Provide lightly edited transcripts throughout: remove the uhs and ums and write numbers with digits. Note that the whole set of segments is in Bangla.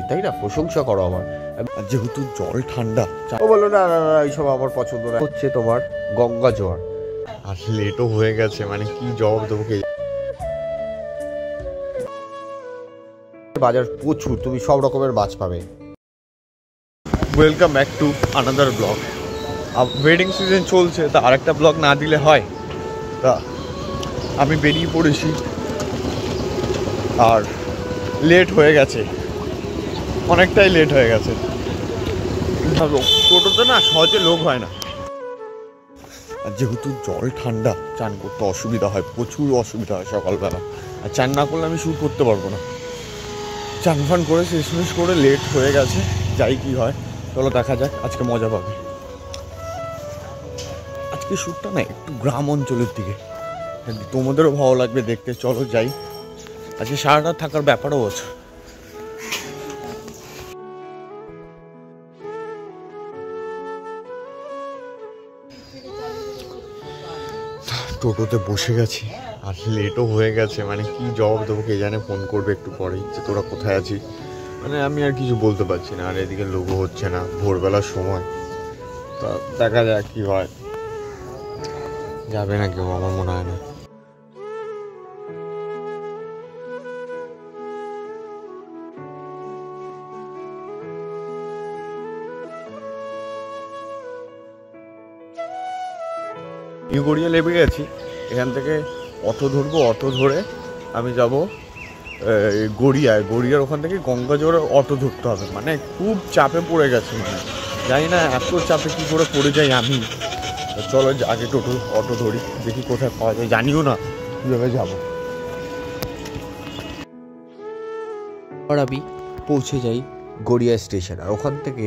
তাই না? প্রশংসা করো আমার। যেহেতু জল ঠান্ডা, ও বললো না না না এইসব আমার পছন্দ না, হচ্ছে তোমার গঙ্গা জোয়ার। আর লেটও হয়ে গেছে, মানে কি জবাব দেবো। বাজার প্রচুর, তুমি সব রকমের মাছ পাবে। Welcome back to another blog. Wedding season চলছে, তা আরেকটা ব্লগ না দিলে হয়? তা আমি বেরিয়ে পড়েছি, আর লেট হয়ে গেছে, অনেকটাই লেট হয়ে গেছে। টোটোতে না সহজে লোক হয় না, আর যেহেতু জল ঠান্ডা চান করতে অসুবিধা হয়, প্রচুর অসুবিধা হয় সকালবেলা। আর চান না করলে আমি শ্যুট করতে পারবো না। চান ফান করে শেষ করে লেট হয়ে গেছে, যাই কি হয় চলো দেখা যাক, আজকে মজা পাবে। আজকে শ্যুটটা না একটু গ্রাম অঞ্চলের দিকে, তোমাদেরও ভালো লাগবে দেখতে, চলো যাই। আজকে সারাটা থাকার ব্যাপারও আছে। টোটোতে বসে গেছি, আর লেটও হয়ে গেছে, মানে কি জবাব দেবো কে জানে। ফোন করবে একটু পরেই যে তোরা কোথায় আছিস, মানে আমি আর কিছু বলতে পারছি না। আর এদিকে লোগো হচ্ছে না, ভোরবেলার সময়, তা দেখা যাক কি হয়। যাবে না কেউ, আমার মনে হয় না। নিউ গড়িয়া লেবে গেছি, এখান থেকে অটো ধরবো, অটো ধরে আমি যাব গড়িয়ার ওখান থেকে গঙ্গা জোয়ারে অটো ধরতে হবে। মানে খুব চাপে পড়ে গেছে, মানে জানি না এত চাপে কী করে পড়ে যাই আমি। চলো আগে অটো ধরি, দেখি কোথায় পাওয়া যায়, জানিও না কীভাবে যাবো। আর আমি পৌঁছে যাই গড়িয়া স্টেশন, আর ওখান থেকে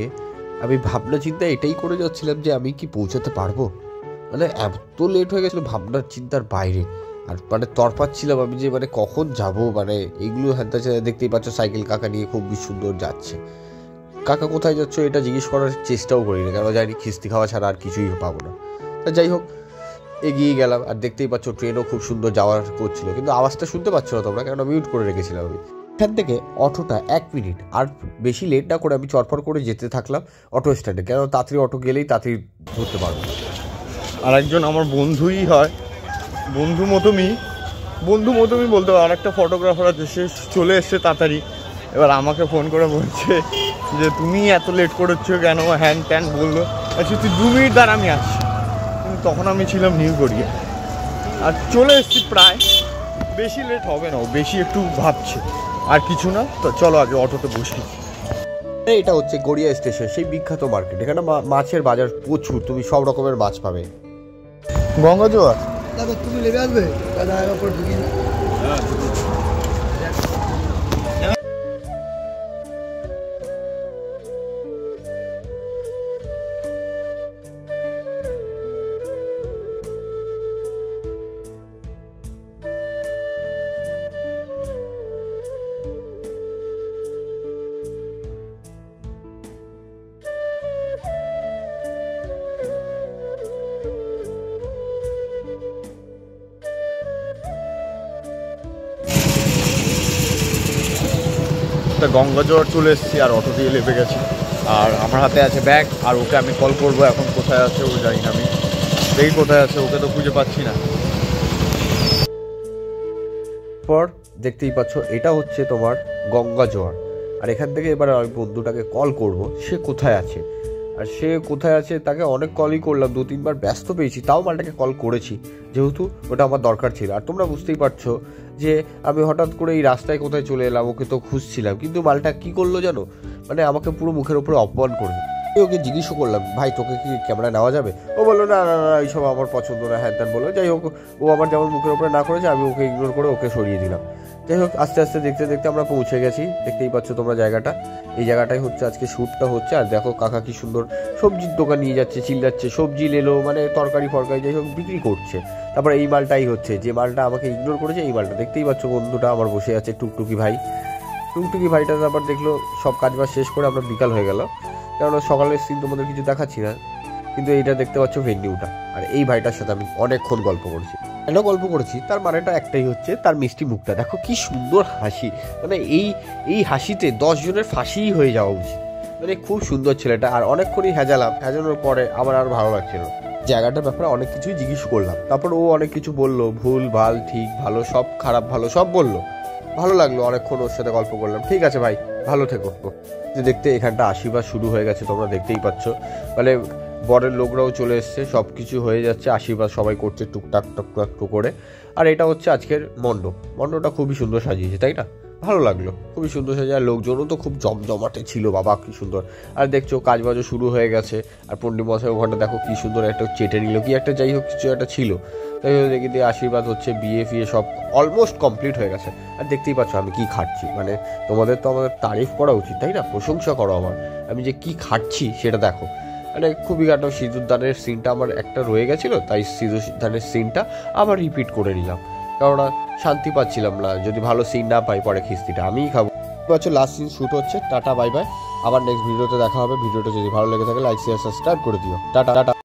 আমি ভাবনা চিন্তা এটাই করে যাচ্ছিলাম যে আমি কি পৌঁছাতে পারবো। মানে এত লেট হয়ে গেছিলো ভাবনার চিন্তার বাইরে। আর মানে তরপাচ্ছিলাম আমি যে মানে কখন যাব, মানে এইগুলো হ্যান্তা দেখতেই পাচ্ছ সাইকেল কাকা নিয়ে খুব সুন্দর যাচ্ছে। কাকা কোথায় যাচ্ছ এটা জিজ্ঞেস করার চেষ্টাও করিনি, কারণ জানি খিস্তি খাওয়া ছাড়া আর কিছুই পাবো না। তা যাই হোক এগিয়ে গেলাম, আর দেখতেই পাচ্ছ ট্রেনও খুব সুন্দর যাওয়ার করছিল, কিন্তু আওয়াজটা শুনতে পাচ্ছ না তোমরা, কারণ মিউট করে রেখেছিলাম আমি। এখান থেকে অটোটা 1 মিনিট, আর বেশি লেট না করে আমি চটপট করে যেতে থাকলাম অটো স্ট্যান্ডে, কেন তাড়াতাড়ি অটো গেলেই তাড়াতাড়ি ধরতে পারবো। আর একজন আমার বন্ধুই হয়, বন্ধু মতনই বলতে পারো। আর একটা ফটোগ্রাফার আছে, সে চলে এসছে তাড়াতাড়ি, এবার আমাকে ফোন করে বলছে যে তুমি এত লেট করেছো কেন, হ্যান ত্যান বললো। আচ্ছা তুই 2 মিনিট দাঁড়া আমি আসছি। কিন্তু তখন আমি ছিলাম নিউ গড়িয়া, আর চলে এসছি প্রায়। বেশি লেট হবে না, বেশি একটু ভাবছি, আর কিছু না। তো চলো আগে অটোতে বসি। এটা হচ্ছে গড়িয়া স্টেশন, সেই বিখ্যাত মার্কেট। এখানে মাছের বাজার প্রচুর, তুমি সব রকমের মাছ পাবে। গঙ্গা জোয়ার তুমি লেবে আসবে গঙ্গা জোয়ার চলে এসেছি, আর অটো দিয়ে লেবে গেছি। আর আমার হাতে আছে ব্যাগ, আর ওকে আমি কল করবো এখন কোথায় আছে ও জানি না, আমি দেখি কোথায় আছে, ওকে তো খুঁজে পাচ্ছি না। পর দেখতেই পাচ্ছ এটা হচ্ছে তোমার গঙ্গা জোয়ার, আর এখান থেকে এবার আমি বন্ধুটাকে কল করব সে কোথায় আছে। আর সে কোথায় আছে তাকে অনেক কলই করলাম, 2-3 বার ব্যস্ত পেয়েছি, তাও মালটাকে কল করেছি, যেহেতু ওটা আমার দরকার ছিল। আর তোমরা বুঝতেই পারছো যে আমি হঠাৎ করে এই রাস্তায় কোথায় চলে এলাম, ওকে তো খুঁজছিলাম, কিন্তু মালটা কি করলো জানো, মানে আমাকে পুরো মুখের উপরে অপমান করবে। ওকে জিজ্ঞেসও করলাম ভাই তোকে কি ক্যামেরা নেওয়া যাবে, ও বললো না না না এইসব আমার পছন্দ না, হ্যাঁ ত্যান বললো। যাই হোক ও আমার যেমন মুখের উপরে না করেছে, আমি ওকে ইগনোর করে ওকে সরিয়ে দিলাম। যাই হোক আস্তে আস্তে দেখতে দেখতে আমরা পৌঁছে গেছি, দেখতেই পাচ্ছ তোমরা জায়গাটা। এই জায়গাটাই হচ্ছে আজকে শ্যুটটা হচ্ছে। আর দেখো কাকা কি সুন্দর সবজির দোকান নিয়ে যাচ্ছে, চিল্লাচ্ছে সবজি লেলো, মানে তরকারি ফরকারি যাই হোক বিক্রি করছে। তারপর এই মালটাই হচ্ছে, যে মালটা আমাকে ইগনোর করেছে এই মালটা। দেখতেই পাচ্ছ বন্ধুটা আমার বসে আছে, টুকটুকি ভাইটা আবার দেখলো সব কাজবাজ শেষ করে আমরা বিকাল হয়ে গেল, কারণ সকালের সিন তোমাদের কিছু দেখাচ্ছি না। কিন্তু এইটা দেখতে পাচ্ছ ভেন্ডিউটা, আর এই ভাইটার সাথে আমি অনেকক্ষণ গল্প করছি। কেন গল্প করেছি তার মানেটা একটাই হচ্ছে, তার মিষ্টি মুখটা দেখো, কি সুন্দর হাসি, মানে এই হাসিতে 10 জনের ফাঁসিই হয়ে যাওয়া উচিত। মানে খুব সুন্দর ছেলেটা। আর অনেকক্ষণই হাজানোর পরে আমার আর ভালো লাগছিল। জায়গাটার ব্যাপারে অনেক কিছুই জিজ্ঞেস করলাম, তারপর ও অনেক কিছু বললো, ভুল ভাল ঠিক ভালো সব, খারাপ ভালো সব বললো। ভালো লাগলো, অনেকক্ষণ ওর সাথে গল্প করলাম। ঠিক আছে ভাই, ভালো থেকো। দেখতে এখানটা আশীর্বাদ শুরু হয়ে গেছে, তোমরা দেখতেই পাচ্ছ। মানে বরের লোকরাও চলে এসছে, সব কিছু হয়ে যাচ্ছে, আশীর্বাদ সবাই করছে টুকটাক টুকটাক করে। আর এটা হচ্ছে আজকের মণ্ডপটা খুবই সুন্দর সাজিয়েছে, তাই না? ভালো লাগলো, খুবই সুন্দর সাজিয়ে। আর লোকজনও তো খুব জমজমাটে ছিল, বাবা কি সুন্দর। আর দেখছো কাজবাজও শুরু হয়ে গেছে। আর পণ্ডিত মশাই ওখানটা দেখো কি সুন্দর একটা চেটে নিল, কি একটা যাই হোক কিছু একটা ছিল। তাই দেখি দিয়ে আশীর্বাদ হচ্ছে, বিয়ে ফিয়ে সব অলমোস্ট কমপ্লিট হয়ে গেছে। আর দেখতেই পাচ্ছ আমি কি খাচ্ছি, মানে তোমাদের তো আমাদের তারিফ করা উচিত, তাই না? প্রশংসা করো আমার, আমি যে কি খাচ্ছি সেটা দেখো। মানে খুবই একটা সিঁদুর দানের সিনটা আমার একটা রয়ে গেছিলো, তাই সিঁদুর দানের সিনটা আবার রিপিট করে নিলাম, কেননা শান্তি পাচ্ছিলাম না, যদি ভালো সিন না পাই পরে খিস্তিটা আমিই খাবো। লাস্ট সিন শ্যুট হচ্ছে। টাটা বাই বাই, আবার নেক্সট ভিডিওতে দেখা হবে। ভিডিওটা যদি ভালো লেগে থাকে লাইক শেয়ার সাবস্ক্রাইব করে দিও। Tata tata.